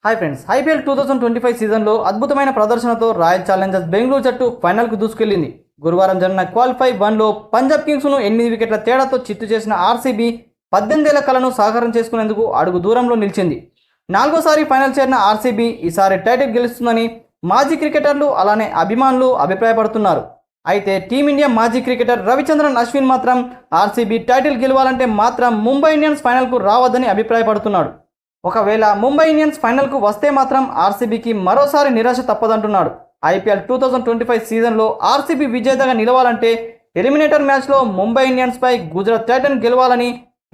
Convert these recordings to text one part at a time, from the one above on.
Hi friends, IPL 2025 సీజన్లో అద్భుతమైన ప్రదర్శనతో రాయల్ ఛాలెంజర్స్ బెంగళూరు జట్టు ఫైనల్కు దూసుకెళ్లింది. గురువారం జరిగిన క్వాలిఫై 1లో పంజాబ్ కింగ్స్ను 8 వికెట్ల తేడాతో చిత్తు చేసిన ఆర్సీబీ 18 ఏళ్ల కలను సాకారం చేసుకునేందుకు అడుగు దూరంలో నిలిచింది. 4వ ఫైనల్ చేరిన ఆర్సీబీ ఈసారి టైటిల్ గెలుస్తుందని మాజీ క్రికెటర్లు అలానే అభిమానులు అభిప్రాయపడుతున్నారు. అయితే టీమిండియా మాజీ క్రికెటర్ రవిచంద్రన్ అశ్విన్ మాత్రం ఆర్సీబీ టైటిల్ గెలవాలంటే మాత్రం ముంబై ఇండియన్స్ ఫైనల్కు రావద్దని అభిప్రాయపడుతున్నాడు. ఒకవేళ ముంబై ఇండియన్స్ ఫైనల్కు వస్తే మాత్రం ఆర్సీబీకి మరోసారి నిరాశ తప్పదంటున్నాడు. ఐపీఎల్ 2025 సీజన్లో ఆర్సీబీ విజేతగా నిలవాలంటే ఎలిమినేటర్ మ్యాచ్లో ముంబై ఇండియన్స్పై గుజరాత్ టైటన్ గెలవాలని,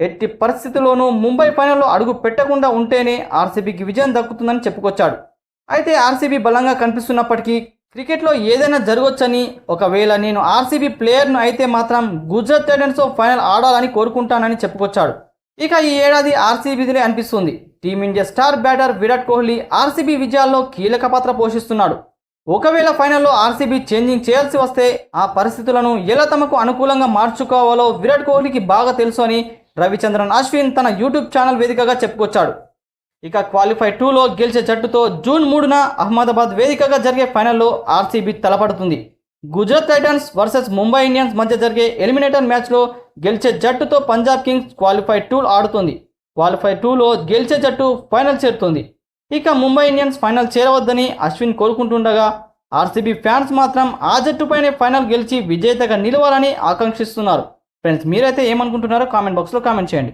ఎట్టి పరిస్థితుల్లోనూ ముంబై ఫైనల్లో అడుగు పెట్టకుండా ఉంటేనే ఆర్సీబీకి విజయం దక్కుతుందని చెప్పుకొచ్చాడు. అయితే ఆర్సీబీ బలంగా కనిపిస్తున్నప్పటికీ క్రికెట్లో ఏదైనా జరగవచ్చని, ఒకవేళ నేను ఆర్సీబీ ప్లేయర్ను అయితే మాత్రం గుజరాత్ టైటన్స్తో ఫైనల్ ఆడాలని కోరుకుంటానని చెప్పుకొచ్చాడు. ఇక ఈ ఏడాది ఆర్సీబీదిలే అనిపిస్తుంది. Team India star batter Virat Kohli RCB విజయాల్లో కీలక పాత్ర పోషిస్తున్నాడు. ఒకవేళ ఫైనల్లో ఆర్సీబీ చేంజింగ్ చేయాల్సి వస్తే ఆ పరిస్థితులను ఎలా తమకు అనుకూలంగా మార్చుకోవాలో విరాట్ కోహ్లీకి బాగా తెలుసు అని రవిచంద్రన్ అశ్విన్ తన యూట్యూబ్ ఛానల్ వేదికగా చెప్పుకొచ్చాడు. ఇక క్వాలిఫై 2లో గెలిచే జట్టుతో జూన్ 3న అహ్మదాబాద్ వేదికగా జరిగే ఫైనల్లో ఆర్సీబీ తలపడుతుంది. Gujarat Titans versus Mumbai Indians మధ్య జరిగే ఎలిమినేటర్ మ్యాచ్లో గెలిచే జట్టుతో పంజాబ్ కింగ్స్ క్వాలిఫై 2 ఆడుతుంది. క్వాలిఫై 2లో గెలిచే జట్టు ఫైనల్ చేరుతుంది. ఇక ముంబై ఇండియన్స్ ఫైనల్ చేరవద్దని అశ్విన్ కోరుకుంటుండగా ఆర్సీబీ ఫ్యాన్స్ మాత్రం ఆ జట్టుపైనే ఫైనల్ గెలిచి విజేతగా నిలవాలని ఆకాంక్షిస్తున్నారు. ఫ్రెండ్స్, మీరైతే ఏమనుకుంటున్నారో కామెంట్ బాక్స్లో కామెంట్ చేయండి.